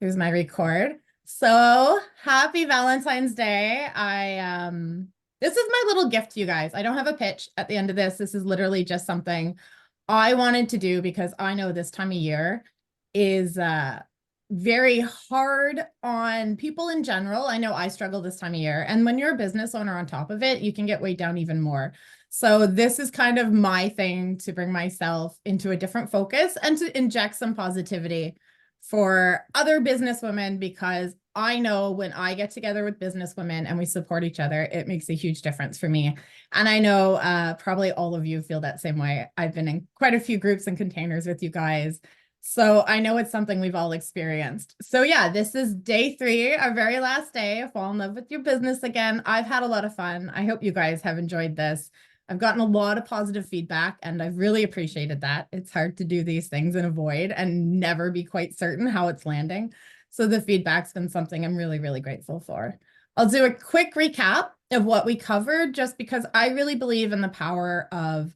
Here's my record. So happy Valentine's Day. This is my little gift to you guys. I don't have a pitch at the end of this. This is literally just something I wanted to do because I know this time of year is very hard on people in general. I know I struggle this time of year. And when you're a business owner on top of it, you can get weighed down even more. So this is kind of my thing to bring myself into a different focus and to inject some positivity for other businesswomen, because I know when I get together with businesswomen and we support each other, it makes a huge difference for me. And I know probably all of you feel that same way. I've been in quite a few groups and containers with you guys. So I know it's something we've all experienced. So yeah, this is day 3, our very last day of Fall in Love with Your Business Again. I've had a lot of fun. I hope you guys have enjoyed this. I've gotten a lot of positive feedback and I've really appreciated that. It's hard to do these things and avoid and never be quite certain how it's landing. So the feedback's been something I'm really, really grateful for. I'll do a quick recap of what we covered, just because I really believe in the power of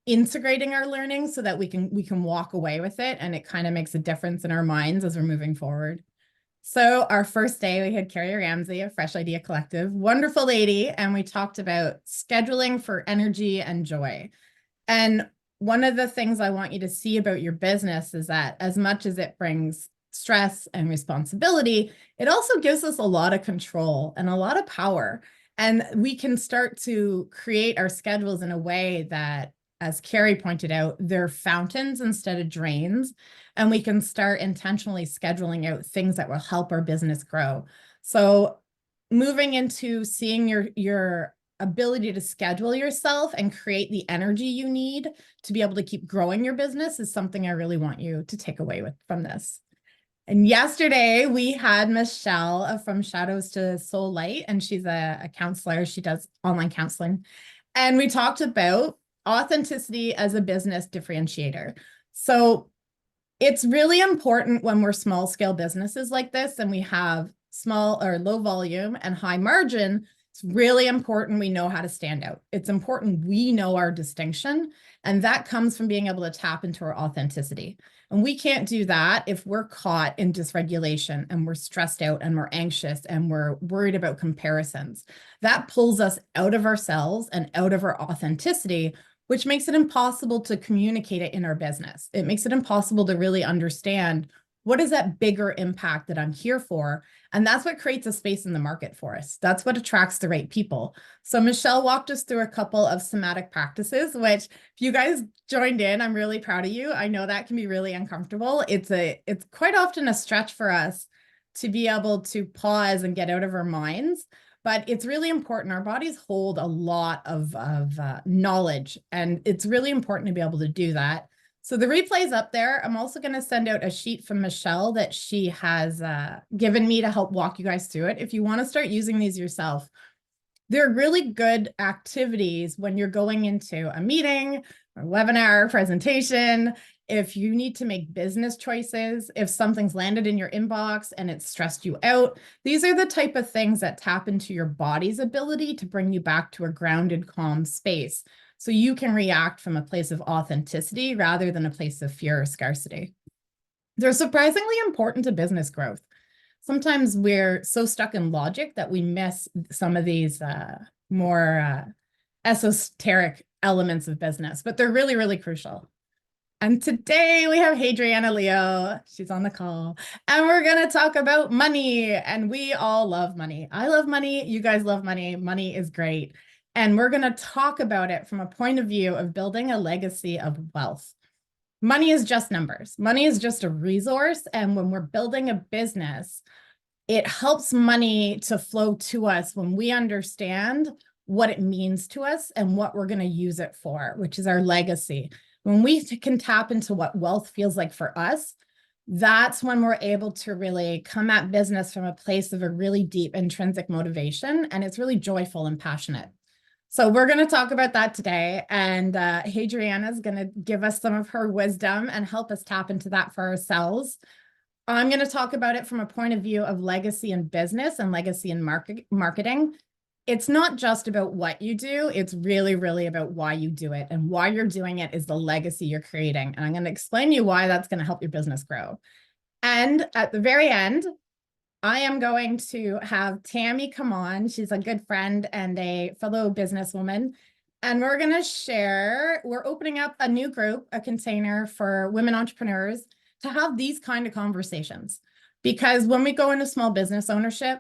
integrating our learning so that we can walk away with it, and it kind of makes a difference in our minds as we're moving forward. So our first day, we had Carrie Ramsey of Fresh Idea Collective, wonderful lady, and we talked about scheduling for energy and joy. And one of the things I want you to see about your business is that as much as it brings stress and responsibility, it also gives us a lot of control and a lot of power. And we can start to create our schedules in a way that, as Carrie pointed out, they're fountains instead of drains. And we can start intentionally scheduling out things that will help our business grow. So moving into seeing your ability to schedule yourself and create the energy you need to be able to keep growing your business is something I really want you to take away from this. And yesterday we had Michelle from Shadows to Soul Light, and she's a counselor. She does online counseling. And we talked about authenticity as a business differentiator. So it's really important when we're small scale businesses like this and we have small or low volume and high margin. It's really important we know how to stand out. It's important we know our distinction, and that comes from being able to tap into our authenticity. And we can't do that if we're caught in dysregulation and we're stressed out and we're anxious and we're worried about comparisons. That pulls us out of ourselves and out of our authenticity, which makes it impossible to communicate it in our business. It makes it impossible to really understand what is that bigger impact that I'm here for. And that's what creates a space in the market for us. That's what attracts the right people. So Michelle walked us through a couple of somatic practices, which if you guys joined in, I'm really proud of you. I know that can be really uncomfortable. It's quite often a stretch for us to be able to pause and get out of our minds. But it's really important. Our bodies hold a lot of knowledge, and it's really important to be able to do that. So the replay is up there. I'm also going to send out a sheet from Michelle that she has given me to help walk you guys through it. If you want to start using these yourself, they're really good activities when you're going into a meeting, or webinar, presentation. If you need to make business choices, if something's landed in your inbox and it's stressed you out, these are the type of things that tap into your body's ability to bring you back to a grounded, calm space, so you can react from a place of authenticity rather than a place of fear or scarcity. They're surprisingly important to business growth. Sometimes we're so stuck in logic that we miss some of these more esoteric elements of business, but they're really, really crucial. And today we have Hadriana Leo. She's on the call. And we're going to talk about money. And we all love money. I love money. You guys love money. Money is great. And we're going to talk about it from a point of view of building a legacy of wealth. Money is just numbers. Money is just a resource. And when we're building a business, it helps money to flow to us when we understand what it means to us and what we're going to use it for, which is our legacy. When we can tap into what wealth feels like for us, that's when we're able to really come at business from a place of a really deep intrinsic motivation, and it's really joyful and passionate. So we're going to talk about that today, and Hadriana is going to give us some of her wisdom and help us tap into that for ourselves. I'm going to talk about it from a point of view of legacy in business and legacy in marketing. It's not just about what you do. It's really, really about why you do it, and why you're doing it is the legacy you're creating. And I'm going to explain to you why that's going to help your business grow. And at the very end, I am going to have Tammy come on. She's a good friend and a fellow businesswoman. And we're going to share, we're opening up a new group, a container for women entrepreneurs to have these kind of conversations. Because when we go into small business ownership,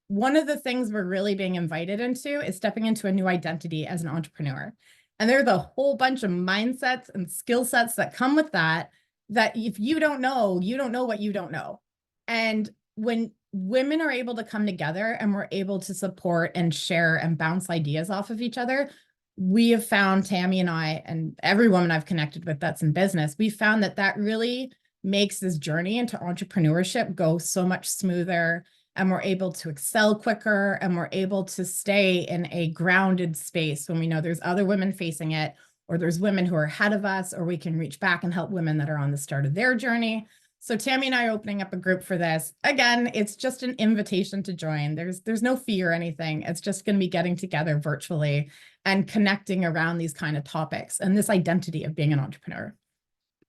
one of the things we're really being invited into is stepping into a new identity as an entrepreneur. And there's a whole bunch of mindsets and skill sets that come with that, that if you don't know what you don't know. And when women are able to come together and we're able to support and share and bounce ideas off of each other, we have found, Tammy and I, and every woman I've connected with that's in business, we found that that really makes this journey into entrepreneurship go so much smoother, and we're able to excel quicker, and we're able to stay in a grounded space when we know there's other women facing it, or there's women who are ahead of us, or we can reach back and help women that are on the start of their journey. So Tammy and I are opening up a group for this. Again, it's just an invitation to join. There's no fee or anything. It's just going to be getting together virtually and connecting around these kind of topics and this identity of being an entrepreneur.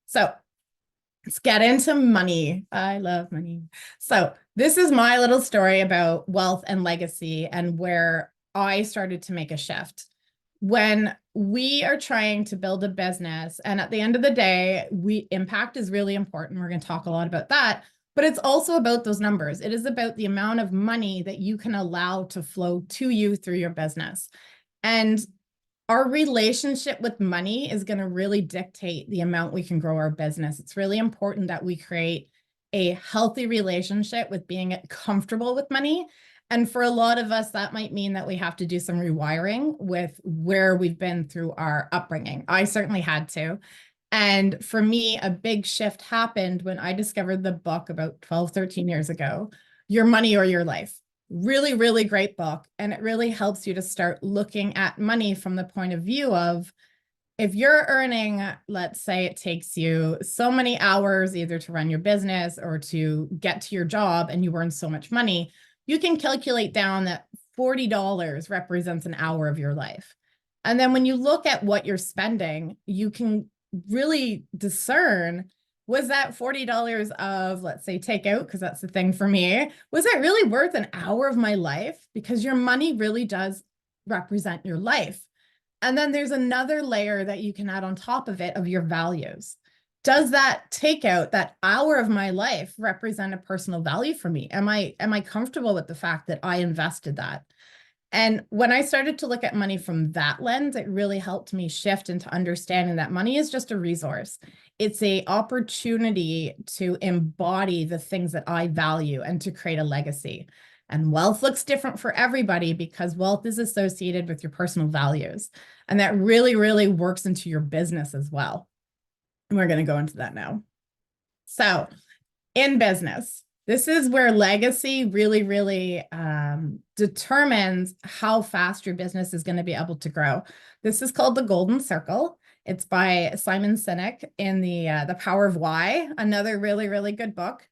So let's get into money. I love money. So this is my little story about wealth and legacy and where I started to make a shift. When we are trying to build a business, and at the end of the day, impact is really important. We're going to talk a lot about that, but it's also about those numbers. It is about the amount of money that you can allow to flow to you through your business. And our relationship with money is going to really dictate the amount we can grow our business. It's really important that we create a healthy relationship with being comfortable with money. And for a lot of us, that might mean that we have to do some rewiring with where we've been through our upbringing. I certainly had to. And for me, a big shift happened when I discovered the book about 12, 13 years ago, Your Money or Your Life. Really, really great book. And it really helps you to start looking at money from the point of view of, if you're earning, let's say it takes you so many hours either to run your business or to get to your job and you earn so much money, you can calculate down that $40 represents an hour of your life. And then when you look at what you're spending, you can really discern, was that $40 of, let's say, takeout, because that's the thing for me, was that really worth an hour of my life? Because your money really does represent your life. And then there's another layer that you can add on top of it of your values. Does that takeout, that hour of my life, represent a personal value for me? Am I comfortable with the fact that I invested that? And when I started to look at money from that lens, it really helped me shift into understanding that money is just a resource. It's an opportunity to embody the things that I value and to create a legacy. And wealth looks different for everybody because wealth is associated with your personal values. And that really, really works into your business as well. And we're going to go into that now. So in business, this is where legacy really, really determines how fast your business is going to be able to grow. This is called the Golden Circle. It's by Simon Sinek in the Power of Why, another really, really good book.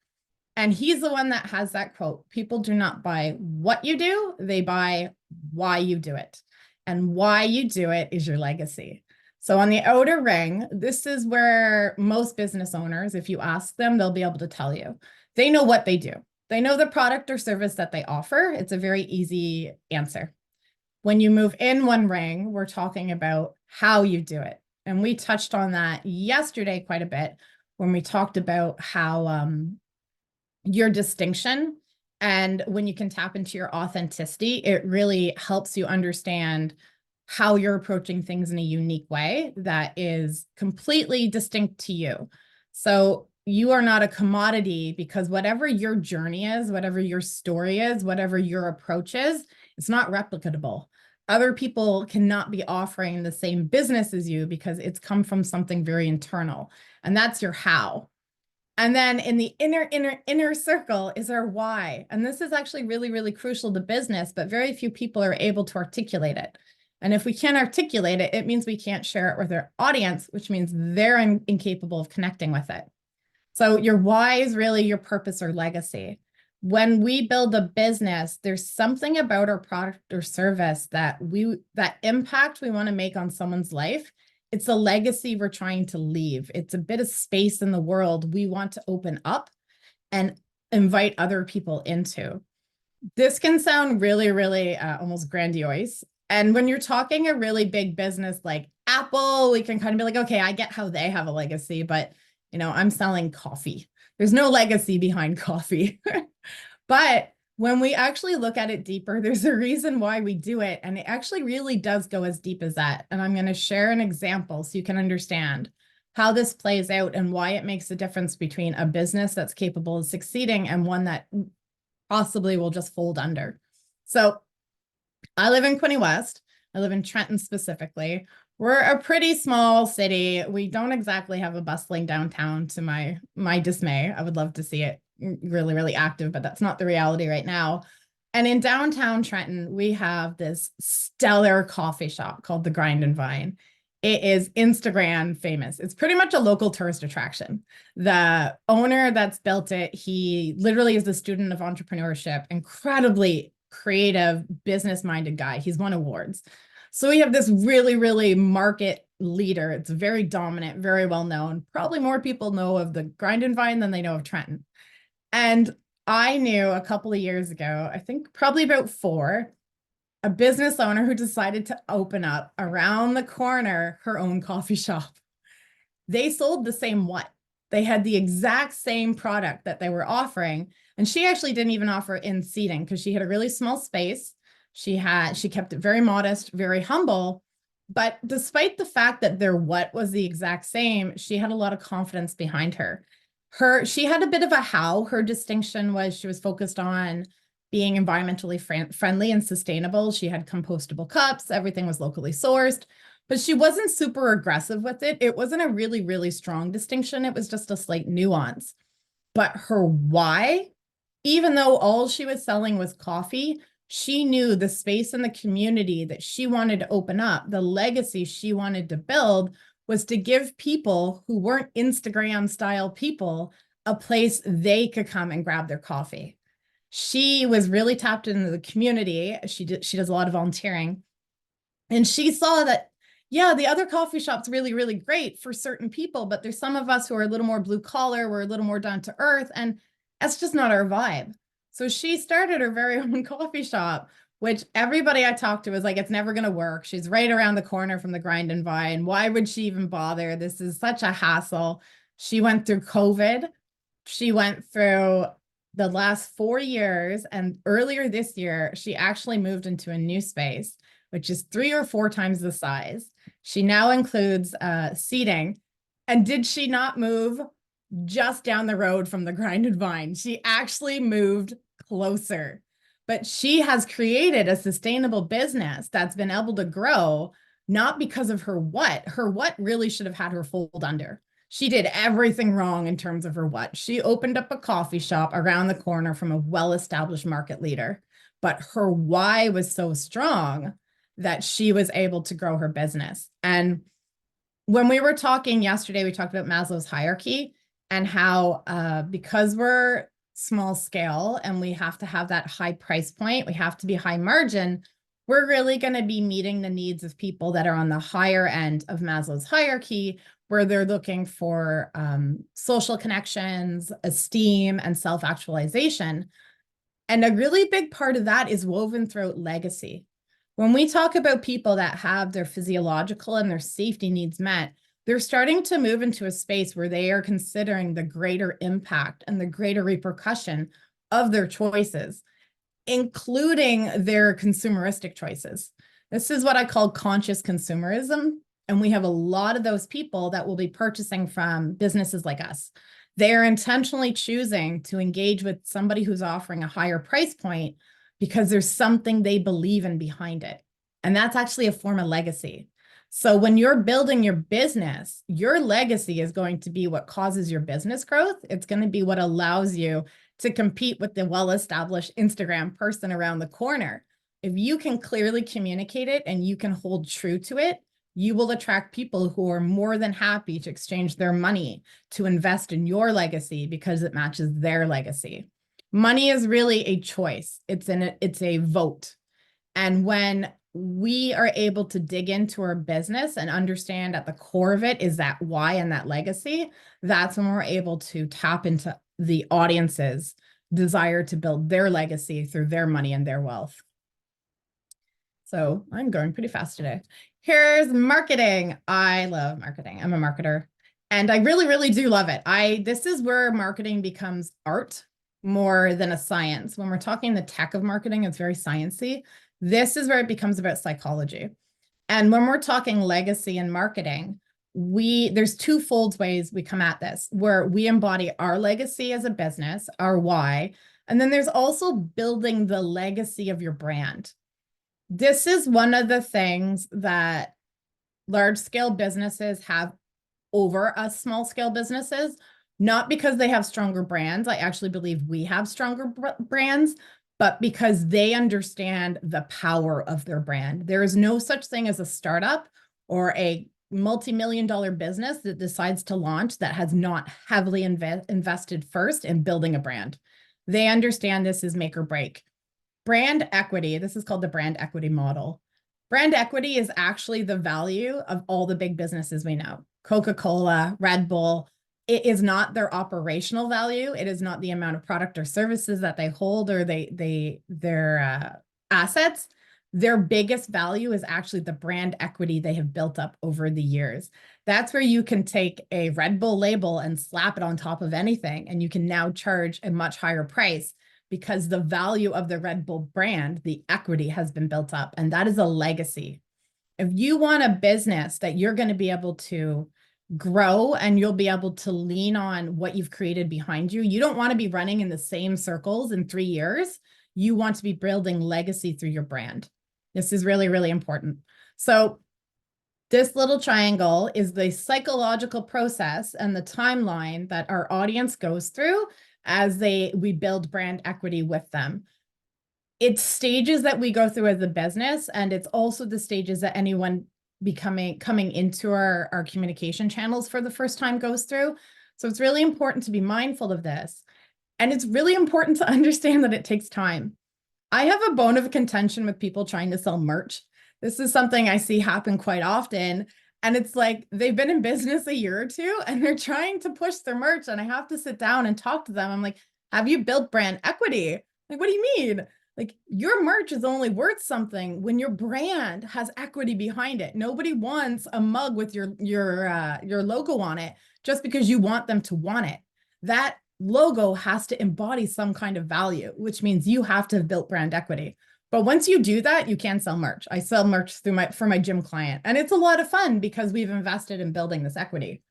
And he's the one that has that quote: people do not buy what you do, they buy why you do it. And why you do it is your legacy. So on the outer ring, this is where most business owners, if you ask them, they'll be able to tell you. They know what they do. They know the product or service that they offer. It's a very easy answer. When you move in one ring, we're talking about how you do it. And we touched on that yesterday quite a bit when we talked about how your distinction, and when you can tap into your authenticity, it really helps you understand how you're approaching things in a unique way that is completely distinct to you. So you are not a commodity, because whatever your journey is, whatever your story is, whatever your approach is, it's not replicatable. Other people cannot be offering the same business as you because it's come from something very internal, and that's your how. And then in the inner circle is our why. And this is actually really, really crucial to business, but very few people are able to articulate it. And if we can't articulate it, it means we can't share it with our audience, which means they're incapable of connecting with it. So your why is really your purpose or legacy. When we build a business, there's something about our product or service that impact we want to make on someone's life. It's a legacy we're trying to leave. It's a bit of space in the world we want to open up. and invite other people into. This can sound really, really almost grandiose. And when you're talking a really big business like Apple, we can kind of be like, okay, I get how they have a legacy, but I'm selling coffee. There's no legacy behind coffee. But when we actually look at it deeper, there's a reason why we do it. And it actually really does go as deep as that. And I'm going to share an example so you can understand how this plays out and why it makes a difference between a business that's capable of succeeding and one that possibly will just fold under. So I live in Quinte West. I live in Trenton specifically. We're a pretty small city. We don't exactly have a bustling downtown, to my dismay. I would love to see it really, really active, but that's not the reality right now. And in downtown Trenton, we have this stellar coffee shop called the Grind and Vine. It is Instagram famous. It's pretty much a local tourist attraction. The owner that's built it, he literally is a student of entrepreneurship, incredibly creative, business-minded guy. He's won awards. So we have this really, really market leader. It's very dominant, very well known. Probably more people know of the Grind and Vine than they know of Trenton. And I knew a couple of years ago, I think probably about 4, a business owner who decided to open up around the corner her own coffee shop. They sold the same what? They had the exact same product that they were offering. And she actually didn't even offer in seating because she had a really small space. She kept it very modest, very humble. But despite the fact that their what was the exact same, she had a lot of confidence behind her. She had a bit of a how. Her distinction was she was focused on being environmentally friendly and sustainable. She had compostable cups. Everything was locally sourced, but she wasn't super aggressive with it. It wasn't a really, really strong distinction. It was just a slight nuance. But her why, even though all she was selling was coffee, she knew the space in the community that she wanted to open up, the legacy she wanted to build, was to give people who weren't Instagram style people a place they could come and grab their coffee. She was really tapped into the community. She does a lot of volunteering. And she saw that, yeah, the other coffee shop's really, really great for certain people, but there's some of us who are a little more blue collar, we're a little more down to earth, and that's just not our vibe. So she started her very own coffee shop, which everybody I talked to was like, it's never going to work. She's right around the corner from the Grind and Vine. Why would she even bother? This is such a hassle. She went through COVID. She went through the last 4 years. And earlier this year, she actually moved into a new space, which is 3 or 4 times the size. She now includes seating. And did she not move just down the road from the Grind and Vine? She actually moved closer. But she has created a sustainable business that's been able to grow, not because of her what. Her what really should have had her fold under. She did everything wrong in terms of her what. She opened up a coffee shop around the corner from a well-established market leader. But her why was so strong that she was able to grow her business. And when we were talking yesterday, we talked about Maslow's hierarchy and how because we're small scale and we have to have that high price point, we have to be high margin, we're really going to be meeting the needs of people that are on the higher end of Maslow's hierarchy, where they're looking for social connections, esteem, and self-actualization. And a really big part of that is woven throughout legacy. When we talk about people that have their physiological and their safety needs met, they're starting to move into a space where they are considering the greater impact and the greater repercussion of their choices, including their consumeristic choices. This is what I call conscious consumerism. And we have a lot of those people that will be purchasing from businesses like us. They're intentionally choosing to engage with somebody who's offering a higher price point because there's something they believe in behind it. And that's actually a form of legacy. So when you're building your business, your legacy is going to be what causes your business growth. It's going to be what allows you to compete with the well-established Instagram person around the corner. If you can clearly communicate it and you can hold true to it, you will attract people who are more than happy to exchange their money to invest in your legacy because it matches their legacy. Money is really a choice. It's a vote. And when we are able to dig into our business and understand at the core of it is that why and that legacy, that's when we're able to tap into the audience's desire to build their legacy through their money and their wealth. So I'm going pretty fast today. Here's marketing. I love marketing. I'm a marketer and I really, really do love it. This is where marketing becomes art more than a science. When we're talking the tech of marketing, it's very sciencey. This is where it becomes about psychology. And when we're talking legacy and marketing, there's twofold ways we come at this, where we embody our legacy as a business, our why, and then there's also building the legacy of your brand. This is one of the things that large-scale businesses have over us small-scale businesses, not because they have stronger brands. I actually believe we have stronger brands, but because they understand the power of their brand. There is no such thing as a startup or a multi-million-dollar business that decides to launch that has not heavily invested first in building a brand. They understand this is make or break. Brand equity, this is called the brand equity model. Brand equity is actually the value of all the big businesses we know. Coca-Cola, Red Bull. It is not their operational value. It is not the amount of product or services that they hold or their assets. Their biggest value is actually the brand equity they have built up over the years. That's where you can take a Red Bull label and slap it on top of anything, and you can now charge a much higher price because the value of the Red Bull brand, the equity has been built up, and that is a legacy. If you want a business that you're going to be able to grow and you'll be able to lean on what you've created behind you, you don't want to be running in the same circles in 3 years. You want to be building legacy through your brand. This is really, really important. So this little triangle is the psychological process and the timeline that our audience goes through as we build brand equity with them. It's stages that we go through as a business, and it's also the stages that anyone coming into our communication channels for the first time goes through. So it's really important to be mindful of this. And it's really important to understand that it takes time. I have a bone of contention with people trying to sell merch. This is something I see happen quite often. And it's like they've been in business a year or two and they're trying to push their merch. And I have to sit down and talk to them. I'm like, have you built brand equity? Like, what do you mean? Like, your merch is only worth something when your brand has equity behind it. Nobody wants a mug with your logo on it just because you want them to want it. That logo has to embody some kind of value, which means you have to have built brand equity. But once you do that, you can sell merch. I sell merch for my gym client, and it's a lot of fun because we've invested in building this equity.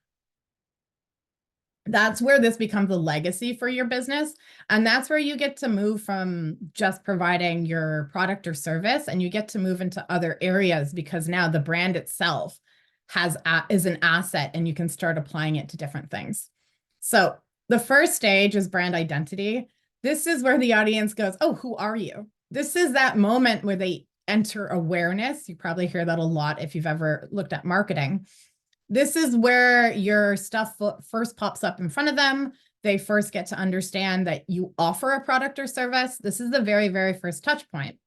That's where this becomes a legacy for your business. And that's where you get to move from just providing your product or service, and you get to move into other areas because now the brand itself is an asset and you can start applying it to different things. So the first stage is brand identity. This is where the audience goes, oh, who are you? This is that moment where they enter awareness. You probably hear that a lot if you've ever looked at marketing. This is where your stuff first pops up in front of them. They first get to understand that you offer a product or service. This is the very, very first touch point.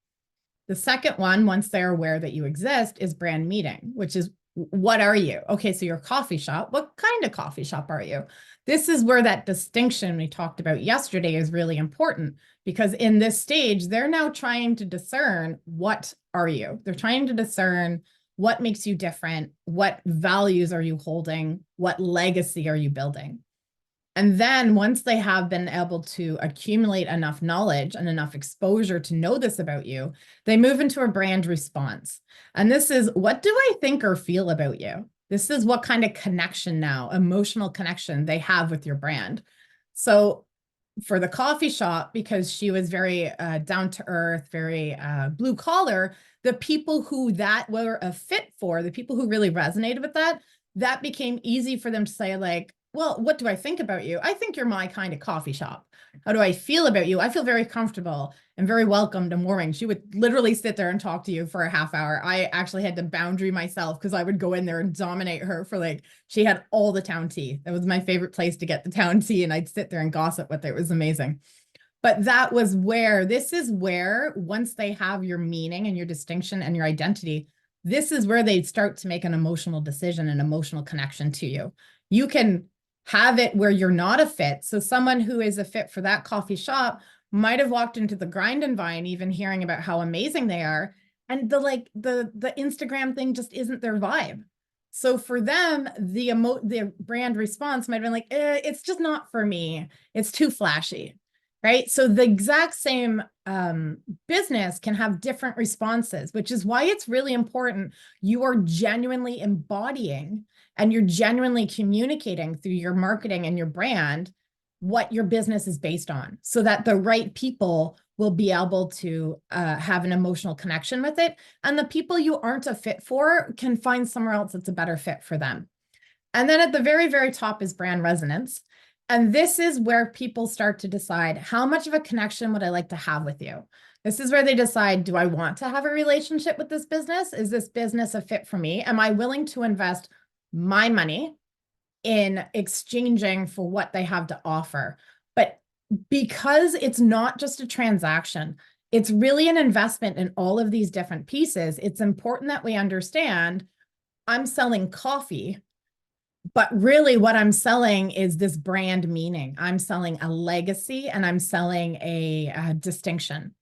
The second one, once they're aware that you exist, is brand meeting, which is, what are you? Okay, so you're a coffee shop. What kind of coffee shop are you? This is where that distinction we talked about yesterday is really important, because in this stage, they're now trying to discern, what are you? They're trying to discern what makes you different, what values are you holding, what legacy are you building? And then once they have been able to accumulate enough knowledge and enough exposure to know this about you, they move into a brand response. And this is, what do I think or feel about you? This is what kind of connection now, emotional connection they have with your brand. So for the coffee shop, because she was very down to earth, very blue collar, the people who that were a fit for, the people who really resonated with that, that became easy for them to say, like, well, what do I think about you? I think you're my kind of coffee shop. How do I feel about you? I feel very comfortable and very welcomed and warming. She would literally sit there and talk to you for a half hour. I actually had to boundary myself because I would go in there and dominate her for, like, she had all the town tea. That was my favorite place to get the town tea. And I'd sit there and gossip with her. It was amazing. But that was where, this is where, once they have your meaning and your distinction and your identity, this is where they start to make an emotional decision, an emotional connection to you. You can have it where you're not a fit. So someone who is a fit for that coffee shop might have walked into the Grind and Vine, even hearing about how amazing they are. And the Instagram thing just isn't their vibe. So for them, the brand response might have been like, it's just not for me. It's too flashy, right? So the exact same business can have different responses, which is why it's really important you are genuinely embodying and you're genuinely communicating through your marketing and your brand what your business is based on, so that the right people will be able to have an emotional connection with it. And the people you aren't a fit for can find somewhere else that's a better fit for them. And then at the very, very top is brand resonance. And this is where people start to decide, how much of a connection would I like to have with you? This is where they decide, do I want to have a relationship with this business? Is this business a fit for me? Am I willing to invest my money in exchanging for what they have to offer? But because it's not just a transaction, it's really an investment in all of these different pieces. It's important that we understand I'm selling coffee, but really what I'm selling is this brand meaning. I'm selling a legacy and I'm selling a distinction,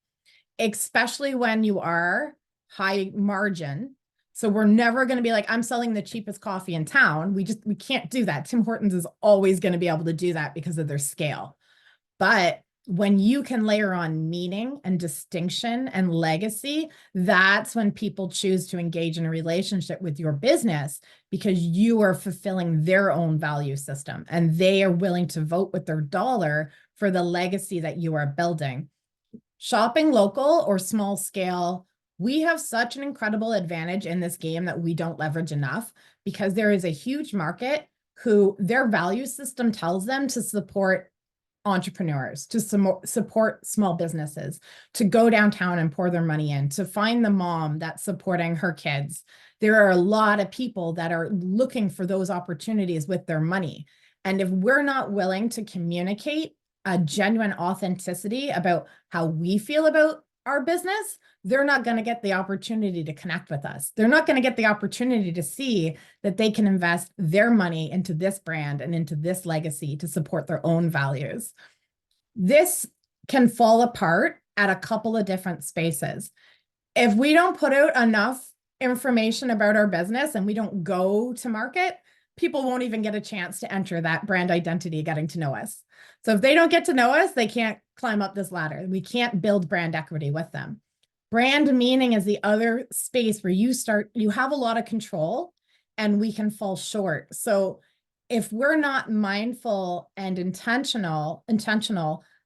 especially when you are high margin. So we're never going to be like, I'm selling the cheapest coffee in town. We can't do that. Tim Hortons is always going to be able to do that because of their scale. But when you can layer on meaning and distinction and legacy, that's when people choose to engage in a relationship with your business, because you are fulfilling their own value system and they are willing to vote with their dollar for the legacy that you are building. Shopping local or small scale, we have such an incredible advantage in this game that we don't leverage enough, because there is a huge market who their value system tells them to support entrepreneurs, to support small businesses, to go downtown and pour their money in, to find the mom that's supporting her kids. There are a lot of people that are looking for those opportunities with their money. And if we're not willing to communicate a genuine authenticity about how we feel about our business, they're not going to get the opportunity to connect with us. They're not going to get the opportunity to see that they can invest their money into this brand and into this legacy to support their own values. This can fall apart at a couple of different spaces. If we don't put out enough information about our business and we don't go to market, people won't even get a chance to enter that brand identity, getting to know us. So if they don't get to know us, they can't climb up this ladder. We can't build brand equity with them. Brand meaning is the other space where you have a lot of control and we can fall short. So if we're not mindful and intentional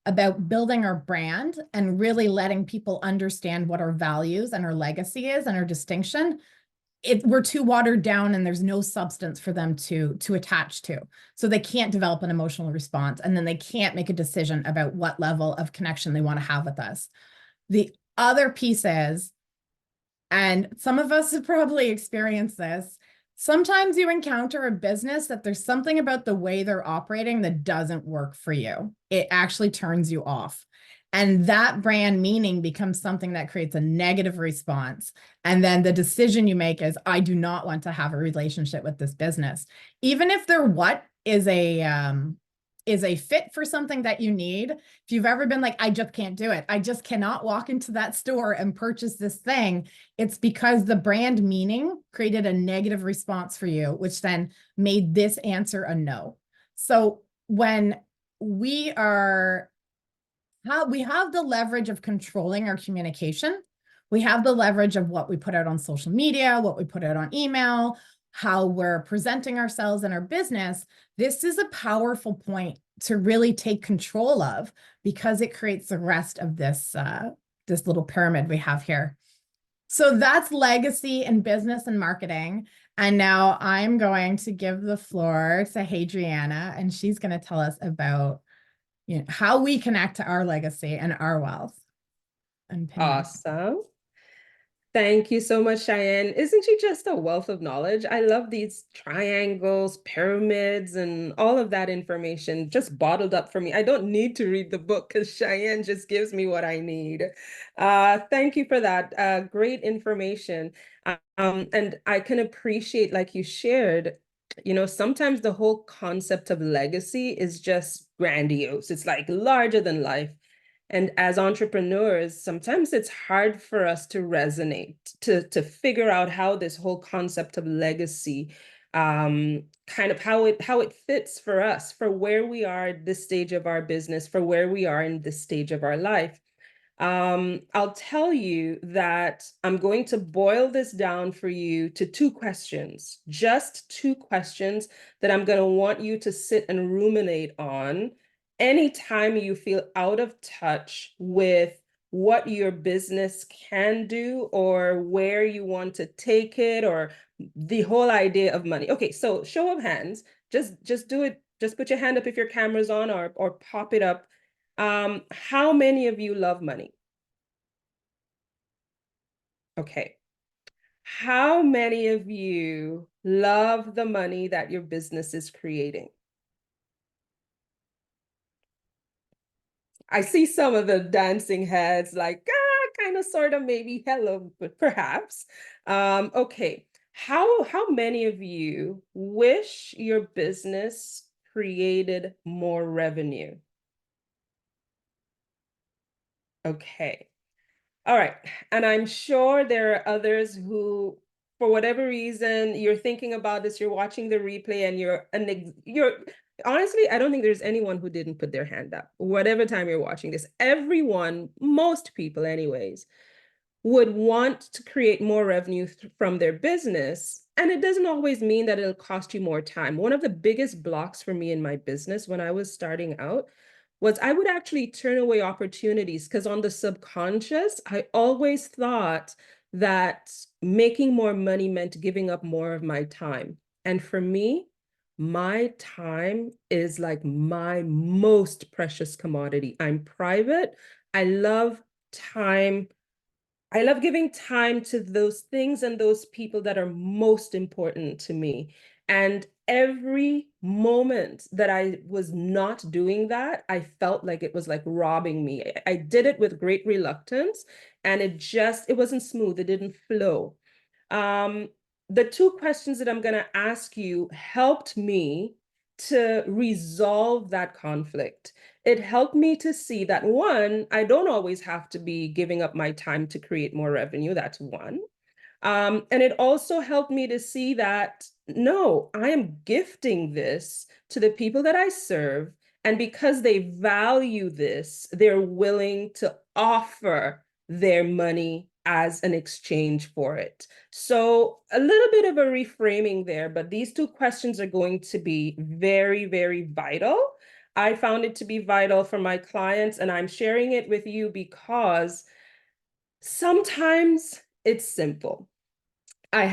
about building our brand and really letting people understand what our values and our legacy is and our distinction, we're too watered down and there's no substance for them to attach to. So they can't develop an emotional response, and then they can't make a decision about what level of connection they want to have with us. The other piece is, and some of us have probably experienced this, sometimes you encounter a business that there's something about the way they're operating that doesn't work for you. It actually turns you off. And that brand meaning becomes something that creates a negative response. And then the decision you make is, I do not want to have a relationship with this business. Even if their what is a fit for something that you need. If you've ever been like, I just can't do it, I just cannot walk into that store and purchase this thing, it's because the brand meaning created a negative response for you, which then made this answer a no. So when we have the leverage of controlling our communication, we have the leverage of what we put out on social media, what we put out on email, how we're presenting ourselves and our business. This is a powerful point to really take control of, because it creates the rest of this little pyramid we have here. So that's legacy in business and marketing. And now I'm going to give the floor to Hadriana, and she's going to tell us about how we connect to our legacy and our wealth. Awesome. Thank you so much, Cheyanne. Isn't she just a wealth of knowledge? I love these triangles, pyramids, and all of that information just bottled up for me. I don't need to read the book because Cheyanne just gives me what I need. Thank you for that. Great information. And I can appreciate, like you shared, sometimes the whole concept of legacy is just grandiose. It's like larger than life. And as entrepreneurs, sometimes it's hard for us to resonate, to figure out how this whole concept of legacy, kind of how it fits for us, for where we are at this stage of our business, for where we are in this stage of our life. I'll tell you that I'm going to boil this down for you to two questions, just two questions that I'm going to want you to sit and ruminate on anytime you feel out of touch with what your business can do or where you want to take it or the whole idea of money. Okay, so show of hands, just do it. Just put your hand up if your camera's on or pop it up. How many of you love money? Okay. How many of you love the money that your business is creating? I see some of the dancing heads like, kind of, sort of, maybe, hello, but perhaps. Okay. How many of you wish your business created more revenue? Okay. All right. And I'm sure there are others who, for whatever reason, you're thinking about this, you're watching the replay and you're honestly, I don't think there's anyone who didn't put their hand up, whatever time you're watching this. Everyone, most people anyways, would want to create more revenue from their business. And it doesn't always mean that it'll cost you more time. One of the biggest blocks for me in my business when I was starting out was I would actually turn away opportunities because on the subconscious, I always thought that making more money meant giving up more of my time. And for me, my time is like my most precious commodity. I'm private. I love time. I love giving time to those things and those people that are most important to me. And every moment that I was not doing that, I felt like it was like robbing me. I did it with great reluctance and it wasn't smooth. It didn't flow. Um, the two questions that I'm going to ask you helped me to resolve that conflict. It helped me to see that one, I don't always have to be giving up my time to create more revenue. That's one. And it also helped me to see that, no, I am gifting this to the people that I serve. And because they value this, they're willing to offer their money as an exchange for it. So a little bit of a reframing there, but these two questions are going to be very, very vital. I found it to be vital for my clients, and I'm sharing it with you because sometimes it's simple. I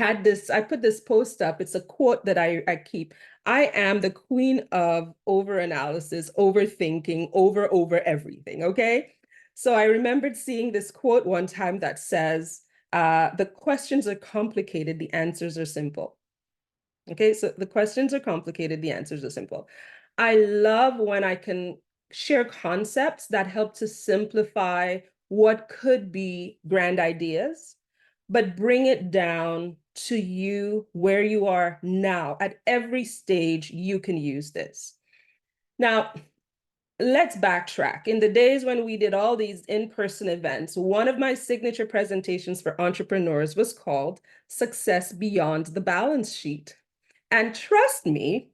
put this post up. It's a quote that I keep. I am the queen of overanalysis, overthinking, over everything. Okay. So I remembered seeing this quote one time that says, the questions are complicated, the answers are simple. Okay. So the questions are complicated, the answers are simple. I love when I can share concepts that help to simplify what could be grand ideas, but bring it down to you where you are now. At every stage, you can use this. Now, let's backtrack. In the days when we did all these in-person events, one of my signature presentations for entrepreneurs was called Success Beyond the Balance Sheet. And trust me,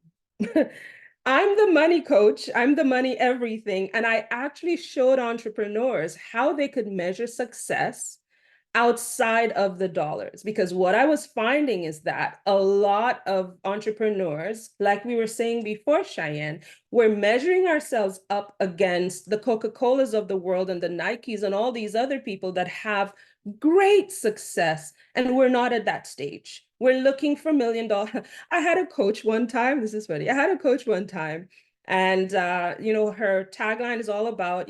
I'm the money coach, I'm the money everything. And I actually showed entrepreneurs how they could measure success outside of the dollars. Because what I was finding is that a lot of entrepreneurs, like we were saying before, Cheyanne, we're measuring ourselves up against the Coca-Colas of the world and the Nikes and all these other people that have great success. And we're not at that stage. We're looking for $1 million. I had a coach one time. This is funny. I had a coach one time. And, her tagline is all about,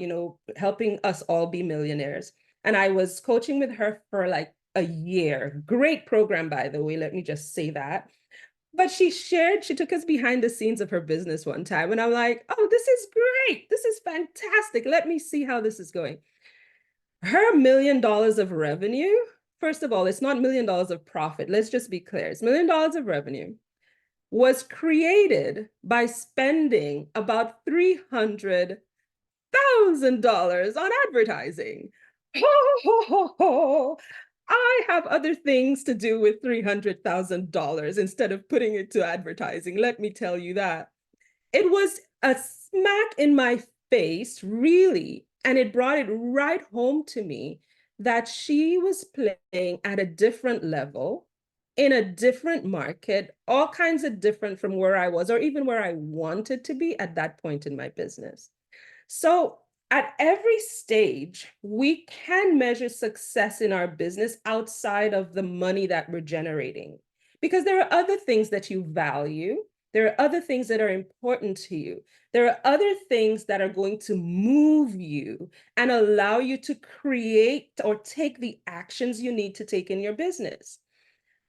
helping us all be millionaires. And I was coaching with her for like a year. Great program, by the way. Let me just say that. But she took us behind the scenes of her business one time. And I'm like, oh, this is great. This is fantastic. Let me see how this is going. Her $1 million of revenue, first of all, it's not $1 million of profit. Let's just be clear. It's $1 million of revenue was created by spending about $300,000 on advertising. Ho, ho, ho, ho. I have other things to do with $300,000 instead of putting it to advertising. Let me tell you that. It was a smack in my face, really. And it brought it right home to me that she was playing at a different level, in a different market, all kinds of different from where I was, or even where I wanted to be at that point in my business. So at every stage, we can measure success in our business outside of the money that we're generating, because there are other things that you value. There are other things that are important to you. There are other things that are going to move you and allow you to create or take the actions you need to take in your business.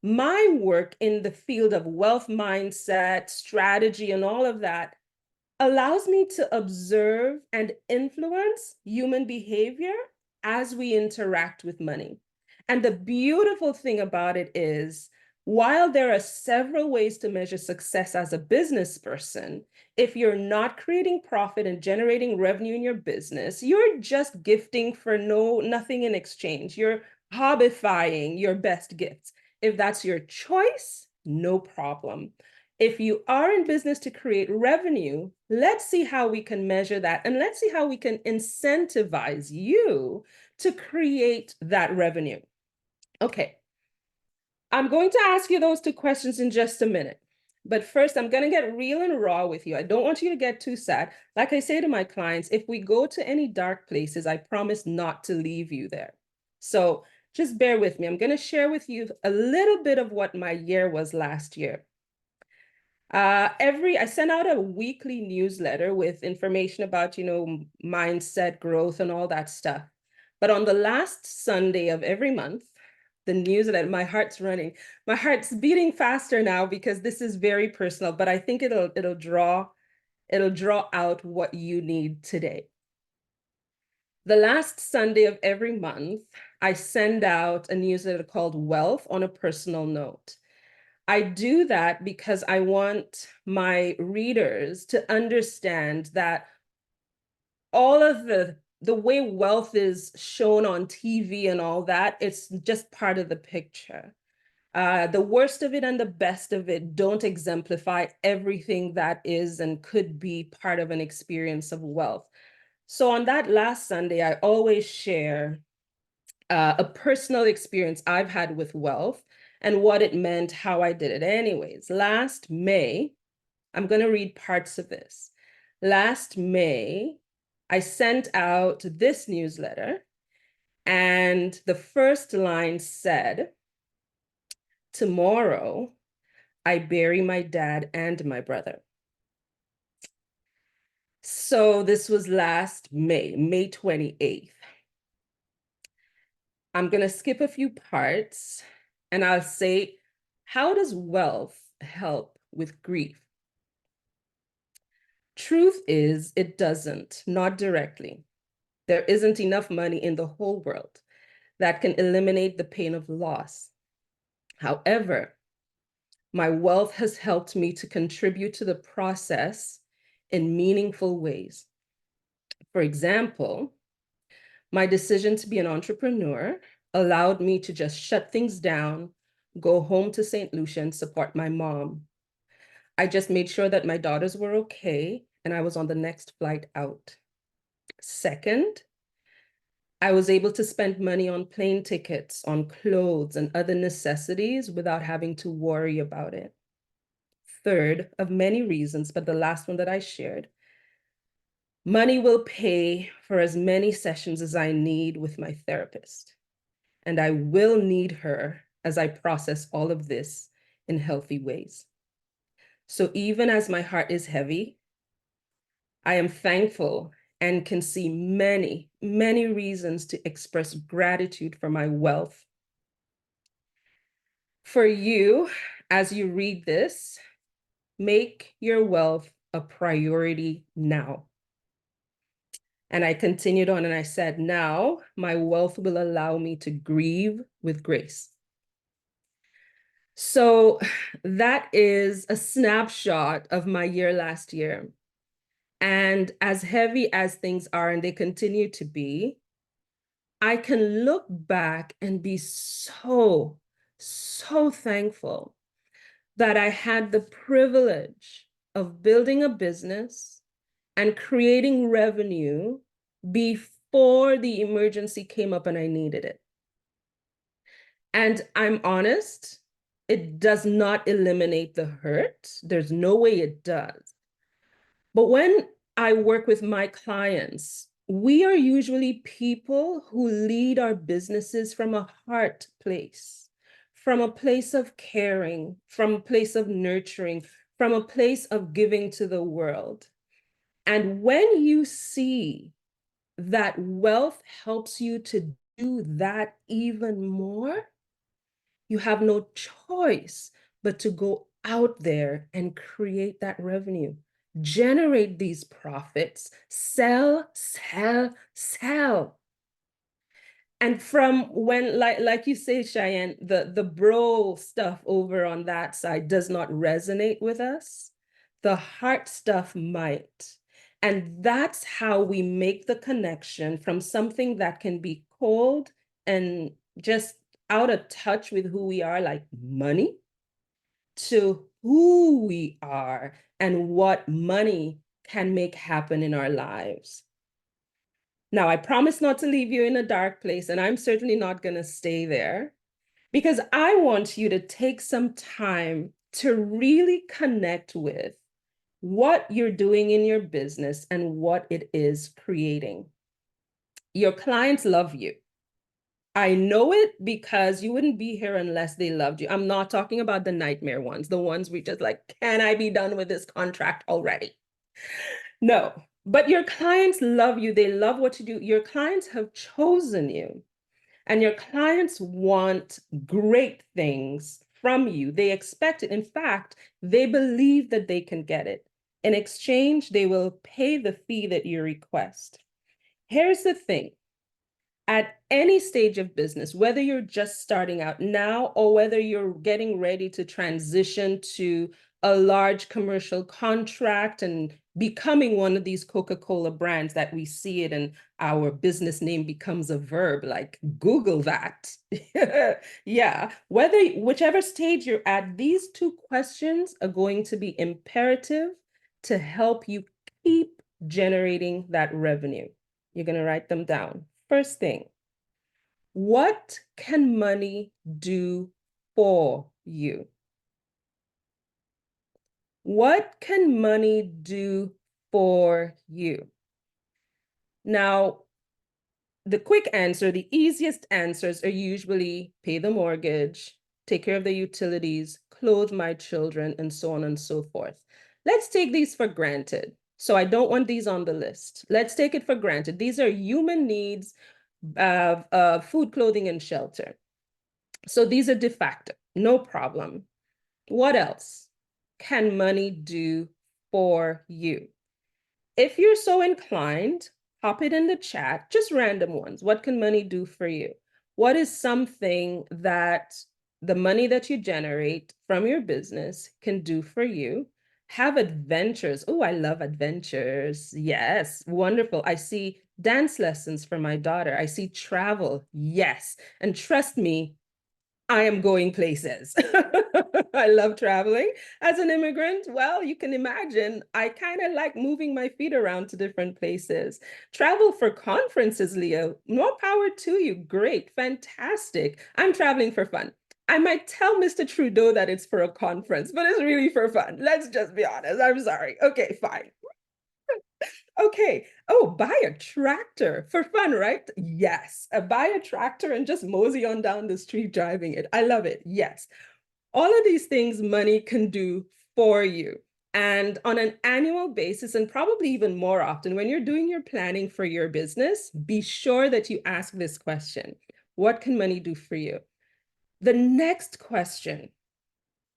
My work in the field of wealth mindset, strategy, and all of that allows me to observe and influence human behavior as we interact with money. And the beautiful thing about it is, while there are several ways to measure success as a business person, if you're not creating profit and generating revenue in your business, you're just gifting for nothing in exchange. You're hobbyifying your best gifts. If that's your choice, no problem. If you are in business to create revenue, let's see how we can measure that. And let's see how we can incentivize you to create that revenue. Okay, I'm going to ask you those two questions in just a minute. But first, I'm going to get real and raw with you. I don't want you to get too sad. Like I say to my clients, if we go to any dark places, I promise not to leave you there. So just bear with me. I'm going to share with you a little bit of what my year was last year. I send out a weekly newsletter with information about, mindset, growth, and all that stuff. But on the last Sunday of every month, the newsletter, my heart's running. My heart's beating faster now because this is very personal, but I think it'll draw out what you need today. The last Sunday of every month, I send out a newsletter called Wealth on a Personal Note. I do that because I want my readers to understand that all of the way wealth is shown on TV and all that, it's just part of the picture. The worst of it and the best of it don't exemplify everything that is and could be part of an experience of wealth. So on that last Sunday, I always share a personal experience I've had with wealth and what it meant, how I did it. Anyways, last May, I'm going to read parts of this. Last May, I sent out this newsletter, and the first line said, "Tomorrow, I bury my dad and my brother." So this was last May, May 28th. I'm going to skip a few parts and I'll say, how does wealth help with grief? Truth is, it doesn't, not directly. There isn't enough money in the whole world that can eliminate the pain of loss. However, my wealth has helped me to contribute to the process in meaningful ways. For example, my decision to be an entrepreneur allowed me to just shut things down, go home to St. Lucia and support my mom. I just made sure that my daughters were okay and I was on the next flight out. Second, I was able to spend money on plane tickets, on clothes and other necessities without having to worry about it. Third, of many reasons, but the last one that I shared, money will pay for as many sessions as I need with my therapist. And I will need her as I process all of this in healthy ways. So even as my heart is heavy, I am thankful and can see many, many reasons to express gratitude for my wealth. For you, as you read this, make your wealth a priority now. And I continued on and I said, now my wealth will allow me to grieve with grace. So that is a snapshot of my year last year. And as heavy as things are, and they continue to be, I can look back and be so, so thankful that I had the privilege of building a business and creating revenue before the emergency came up and I needed it. And I'm honest, it does not eliminate the hurt. There's no way it does. But when I work with my clients, we are usually people who lead our businesses from a heart place, from a place of caring, from a place of nurturing, from a place of giving to the world. And when you see that wealth helps you to do that even more, you have no choice but to go out there and create that revenue, generate these profits, sell, sell, sell. And from when, like you say, Cheyanne, the bro stuff over on that side does not resonate with us, the heart stuff might. And that's how we make the connection from something that can be cold and just out of touch with who we are, like money, to who we are and what money can make happen in our lives. Now, I promise not to leave you in a dark place, and I'm certainly not going to stay there because I want you to take some time to really connect with what you're doing in your business and what it is creating. Your clients love you. I know it because you wouldn't be here unless they loved you. I'm not talking about the nightmare ones, the ones we just like, can I be done with this contract already? No, but your clients love you. They love what you do. Your clients have chosen you, and your clients want great things from you. They expect it. In fact, they believe that they can get it. In exchange, they will pay the fee that you request. Here's the thing. At any stage of business, whether you're just starting out now or whether you're getting ready to transition to a large commercial contract and becoming one of these Coca-Cola brands that we see it and our business name becomes a verb, like Google that. Yeah, whichever stage you're at, these two questions are going to be imperative to help you keep generating that revenue. You're going to write them down. First thing, what can money do for you? What can money do for you? Now, the quick answer, the easiest answers are usually pay the mortgage, take care of the utilities, clothe my children, and so on and so forth. Let's take these for granted. So I don't want these on the list. Let's take it for granted. These are human needs of food, clothing, and shelter. So these are de facto, no problem. What else can money do for you? If you're so inclined, pop it in the chat, just random ones. What can money do for you? What is something that the money that you generate from your business can do for you? Have adventures. Oh, I love adventures. Yes, wonderful. I see dance lessons for my daughter. I see travel. Yes. And trust me, I am going places. I love traveling. As an immigrant, well, you can imagine, I kind of like moving my feet around to different places. Travel for conferences, Leo. More power to you. Great, fantastic. I'm traveling for fun. I might tell Mr. Trudeau that it's for a conference, but it's really for fun. Let's just be honest. I'm sorry. Okay, fine. Okay. Oh, buy a tractor for fun, right? Yes. Buy a tractor and just mosey on down the street driving it. I love it. Yes. All of these things money can do for you. And on an annual basis, and probably even more often, when you're doing your planning for your business, be sure that you ask this question. What can money do for you? The next question,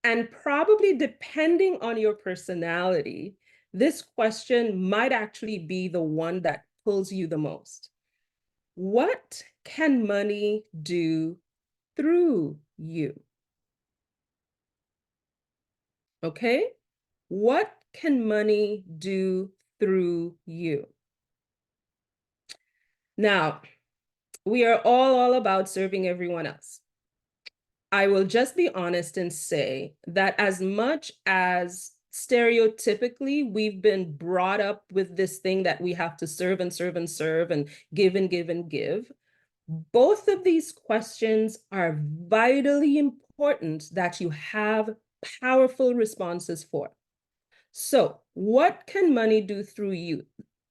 and probably depending on your personality, this question might actually be the one that pulls you the most. What can money do through you? Okay? What can money do through you? Now, we are all about serving everyone else. I will just be honest and say that as much as stereotypically we've been brought up with this thing that we have to serve and serve and serve and give and give and give, both of these questions are vitally important that you have powerful responses for. So, what can money do through you?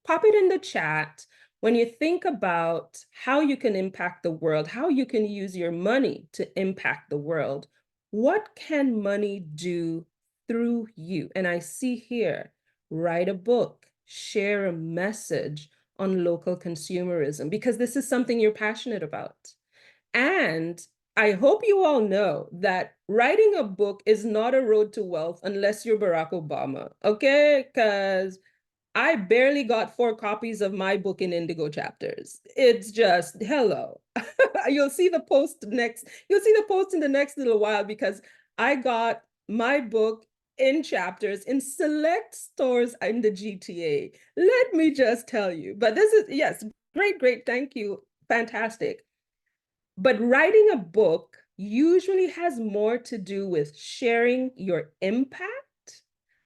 Pop it in the chat when you think about how you can impact the world, how you can use your money to impact the world. What can money do through you? And I see here, write a book, share a message on local consumerism, because this is something you're passionate about. And I hope you all know that writing a book is not a road to wealth unless you're Barack Obama, okay? Because I barely got 4 copies of my book in Indigo chapters. It's just, hello. You'll see the post in the next little while, because I got my book in chapters in select stores in the GTA. Let me just tell you. But this is, yes, great, thank you. Fantastic. But writing a book usually has more to do with sharing your impact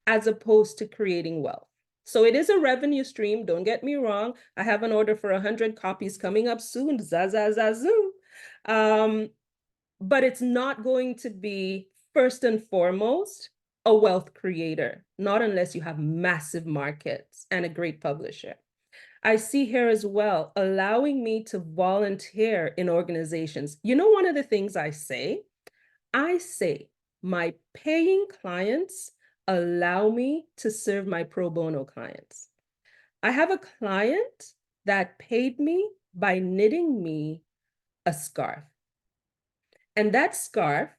as opposed to creating wealth. So it is a revenue stream. Don't get me wrong. I have an order for 100 copies coming up soon. Zoom. But it's not going to be first and foremost a wealth creator, not unless you have massive markets and a great publisher. I see here as well, allowing me to volunteer in organizations. You know, one of the things I say my paying clients allow me to serve my pro bono clients. I have a client that paid me by knitting me a scarf. And that scarf,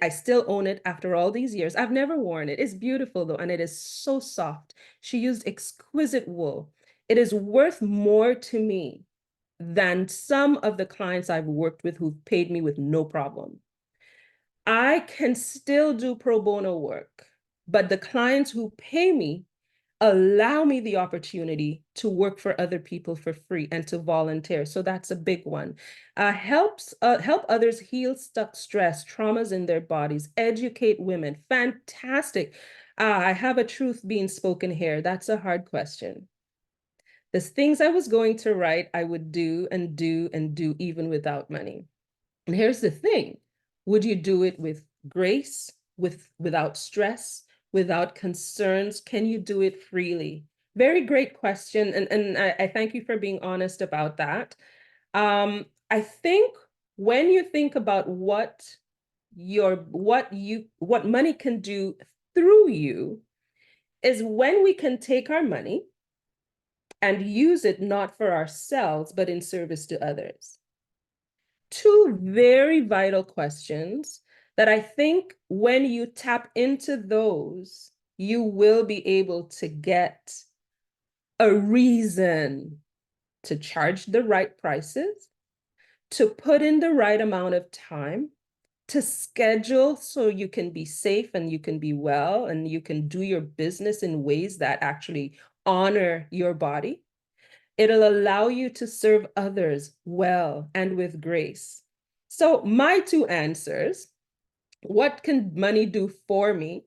I still own it after all these years. I've never worn it. It's beautiful though, and it is so soft. She used exquisite wool. It is worth more to me than some of the clients I've worked with who've paid me with no problem. I can still do pro bono work, but the clients who pay me allow me the opportunity to work for other people for free and to volunteer. So that's a big one. Help others heal stuck stress, traumas in their bodies, educate women. Fantastic. I have a truth being spoken here. That's a hard question. The things I was going to write, I would do and do and do even without money. And here's the thing. Would you do it with grace, without stress, without concerns? Can you do it freely? Very great question. And I thank you for being honest about that. I think when you think about what money can do through you, is when we can take our money and use it not for ourselves, but in service to others. 2 very vital questions that I think when you tap into those, you will be able to get a reason to charge the right prices, to put in the right amount of time, to schedule so you can be safe and you can be well and you can do your business in ways that actually honor your body. It'll allow you to serve others well and with grace. So my 2 answers, what can money do for me?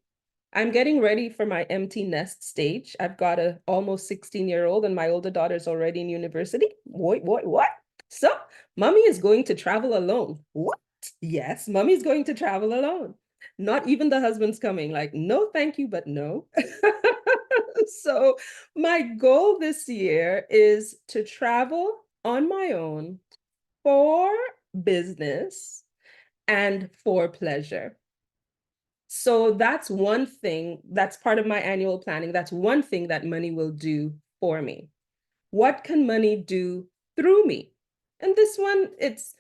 I'm getting ready for my empty nest stage. I've got a almost 16-year-old and my older daughter's already in university. What? So mommy is going to travel alone. What? Yes, mommy's going to travel alone. Not even the husband's coming. Like, no, thank you, but no. So my goal this year is to travel on my own for business and for pleasure. So that's one thing, that's part of my annual planning. That's one thing that money will do for me. What can money do through me? And this one, it's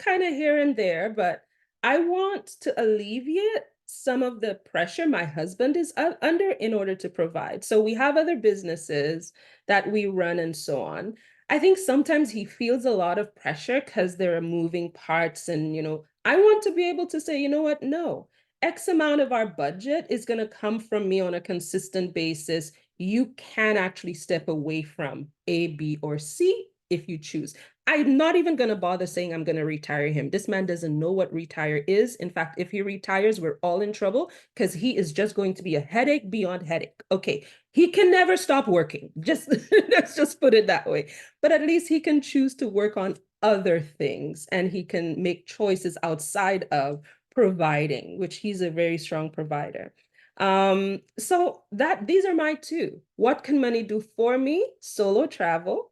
kind of here and there, but I want to alleviate some of the pressure my husband is under in order to provide. So we have other businesses that we run and so on. I think sometimes he feels a lot of pressure because there are moving parts and, I want to be able to say, you know what? No. X amount of our budget is going to come from me on a consistent basis. You can actually step away from A, B, or C if you choose. I'm not even going to bother saying I'm going to retire him. This man doesn't know what retire is. In fact, if he retires, we're all in trouble because he is just going to be a headache beyond headache. Okay, he can never stop working. Just let's just put it that way. But at least he can choose to work on other things and he can make choices outside of providing, which he's a very strong provider. So that these are my two. What can money do for me? Solo travel.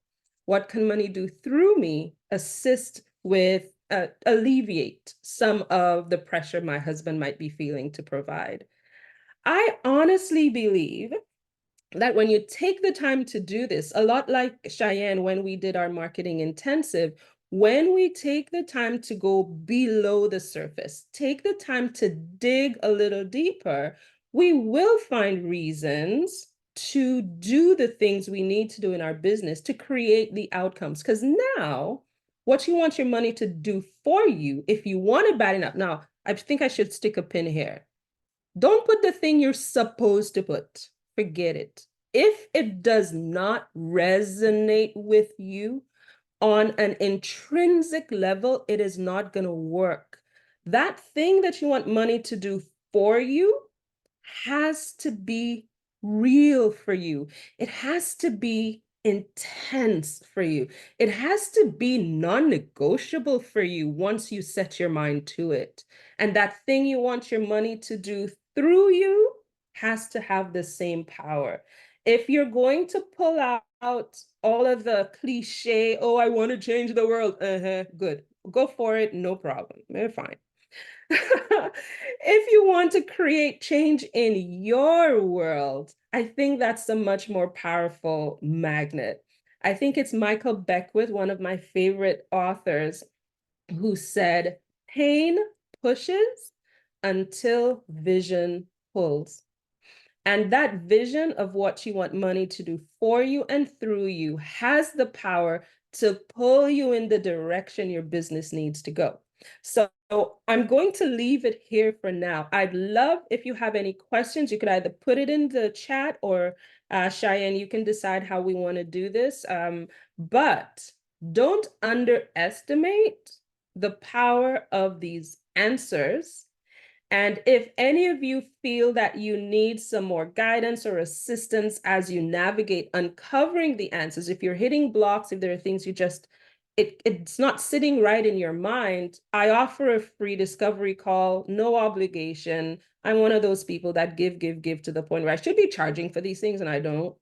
What can money do through me? Assist with alleviate some of the pressure my husband might be feeling to provide. I honestly believe that when you take the time to do this, a lot like Cheyanne, when we did our marketing intensive, when we take the time to go below the surface, take the time to dig a little deeper, we will find reasons to do the things we need to do in our business to create the outcomes. Because now, what you want your money to do for you, if you want it bad enough, now, I think I should stick a pin here. Don't put the thing you're supposed to put. Forget it. If it does not resonate with you on an intrinsic level, it is not going to work. That thing that you want money to do for you has to be real for you. It has to be intense for you. It has to be non-negotiable for you once you set your mind to it. And that thing you want your money to do through you has to have the same power. If you're going to pull out all of the cliche, oh, I want to change the world, good. Go for it, no problem. They're fine. If you want to create change in your world, I think that's a much more powerful magnet. I think it's Michael Beckwith, one of my favorite authors, who said, pain pushes until vision pulls. And that vision of what you want money to do for you and through you has the power to pull you in the direction your business needs to go. So I'm going to leave it here for now. I'd love if you have any questions, you could either put it in the chat or Cheyanne, you can decide how we want to do this. But don't underestimate the power of these answers. And if any of you feel that you need some more guidance or assistance as you navigate uncovering the answers, if you're hitting blocks, if there are things you just, it's not sitting right in your mind, I offer a free discovery call, no obligation. I'm one of those people that give to the point where I should be charging for these things and I don't.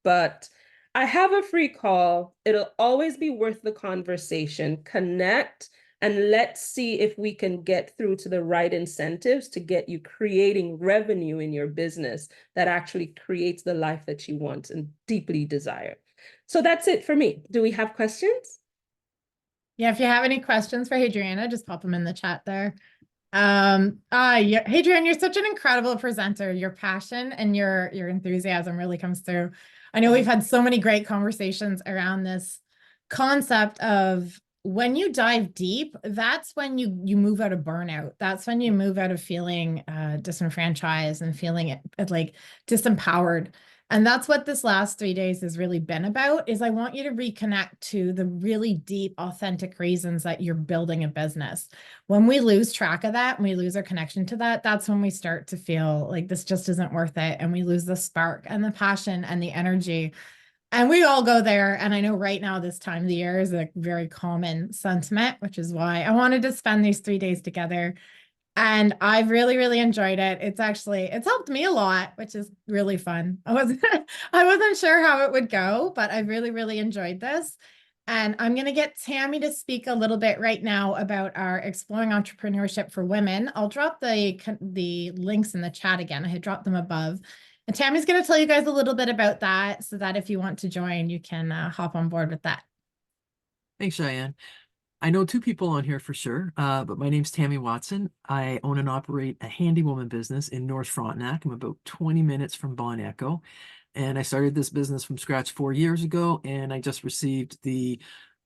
But I have a free call. It'll always be worth the conversation. Connect. And let's see if we can get through to the right incentives to get you creating revenue in your business that actually creates the life that you want and deeply desire. So that's it for me. Do we have questions? Yeah, if you have any questions for Hadriana, just pop them in the chat there. Yeah, Hadriana, you're such an incredible presenter. Your passion and your enthusiasm really comes through. I know we've had so many great conversations around this concept of when you dive deep, that's when you move out of burnout. That's when you move out of feeling disenfranchised and feeling it like disempowered. And that's what this last 3 days has really been about, is I want you to reconnect to the really deep, authentic reasons that you're building a business. When we lose track of that, and we lose our connection to that, that's when we start to feel like this just isn't worth it. And we lose the spark and the passion and the energy. And we all go there. And I know right now, this time of the year is a very common sentiment, which is why I wanted to spend these 3 days together. And I've really, really enjoyed it. It's helped me a lot, which is really fun. I wasn't sure how it would go, but I really, really enjoyed this. And I'm going to get Tammy to speak a little bit right now about our Exploring Entrepreneurship for Women. I'll drop the links in the chat again. I had dropped them above. And Tammy's going to tell you guys a little bit about that so that if you want to join, you can hop on board with that. Thanks, Cheyanne. I know two people on here for sure, but my name's Tammy Watson. I own and operate a handy woman business in North Frontenac. I'm about 20 minutes from Bon Echo. And I started this business from scratch 4 years ago, and I just received the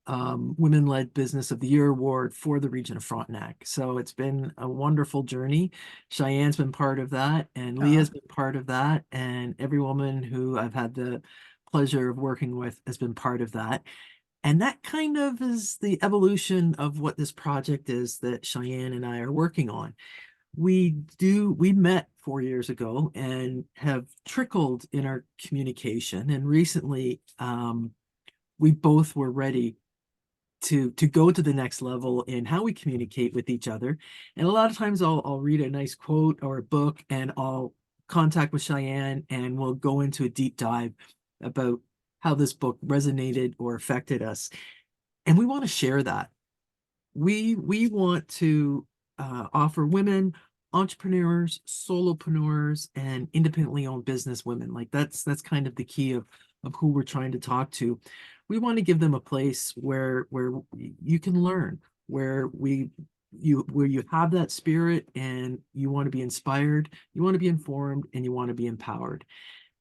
Women-Led Business of the Year award for the region of Frontenac. So it's been a wonderful journey. Cheyanne's been part of that, and Leah's been part of that, and every woman who I've had the pleasure of working with has been part of that. And that kind of is the evolution of what this project is that Cheyanne and I are working on. We met 4 years ago and have trickled in our communication. And recently, we both were ready to go to the next level in how we communicate with each other. And a lot of times I'll read a nice quote or a book, and I'll contact with Cheyanne, and we'll go into a deep dive about how this book resonated or affected us. And we want to share that. We want to offer women, entrepreneurs, solopreneurs, and independently owned business women. Like that's kind of the key of who we're trying to talk to. We want to give them a place where you can learn, where you have that spirit and you want to be inspired, you want to be informed, and you want to be empowered.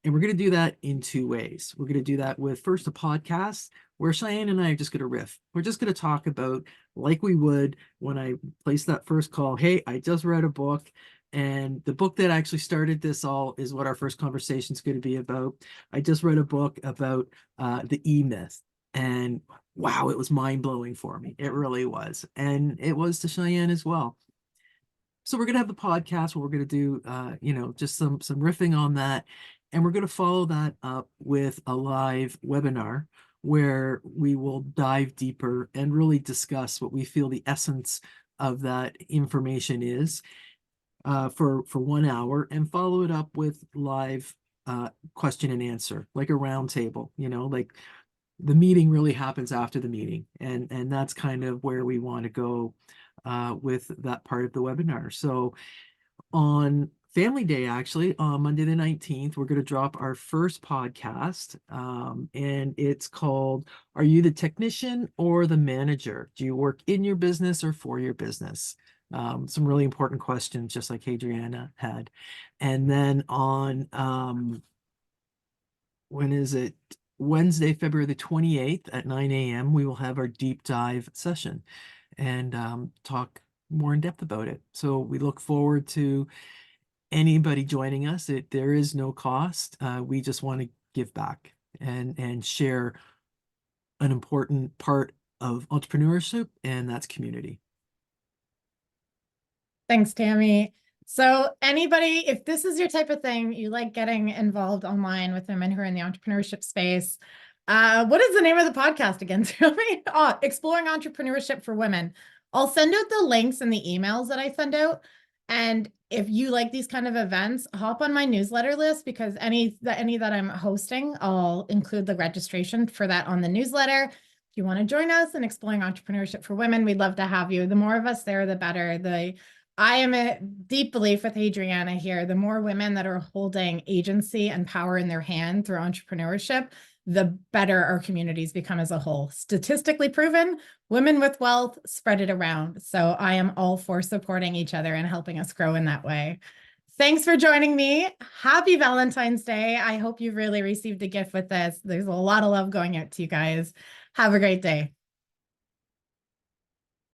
And we're going to do that in two ways. We're going to do that with first a podcast where Cheyanne and I are just going to riff. We're just going to talk about, like we would when I placed that first call, hey, I just read a book, and the book that actually started this all is what our first conversation is going to be about. I just read a book about the E-myth, and wow, it was mind-blowing for me. It really was. And it was to Cheyanne as well. So we're going to have the podcast where we're going to do, just some riffing on that. And we're going to follow that up with a live webinar where we will dive deeper and really discuss what we feel the essence of that information is for 1 hour, and follow it up with live question and answer, like a round table, like the meeting really happens after the meeting. And that's kind of where we want to go with that part of the webinar. So on Family Day, actually, on Monday the 19th, we're going to drop our first podcast, and it's called, Are You the Technician or the Manager? Do you work in your business or for your business? Some really important questions, just like Hadriana had. And then on, when is it? Wednesday, February the 28th at 9 a.m., we will have our deep dive session and talk more in depth about it. So we look forward to anybody joining us. There is no cost. We just want to give back and share an important part of entrepreneurship, and that's community. Thanks, Tammy. So anybody, if this is your type of thing, you like getting involved online with women who are in the entrepreneurship space, what is the name of the podcast again? Exploring Entrepreneurship for Women. I'll send out the links in the emails that I send out. And if you like these kind of events, hop on my newsletter list, because any that I'm hosting, I'll include the registration for that on the newsletter. If you want to join us in Exploring Entrepreneurship for Women, we'd love to have you. The more of us there, the better. I am a deep belief with Hadriana here. The more women that are holding agency and power in their hand through entrepreneurship, the better our communities become as a whole. Statistically proven, women with wealth spread it around. So I am all for supporting each other and helping us grow in that way. Thanks for joining me. Happy Valentine's Day. I hope you really received a gift with this. There's a lot of love going out to you guys. Have a great day.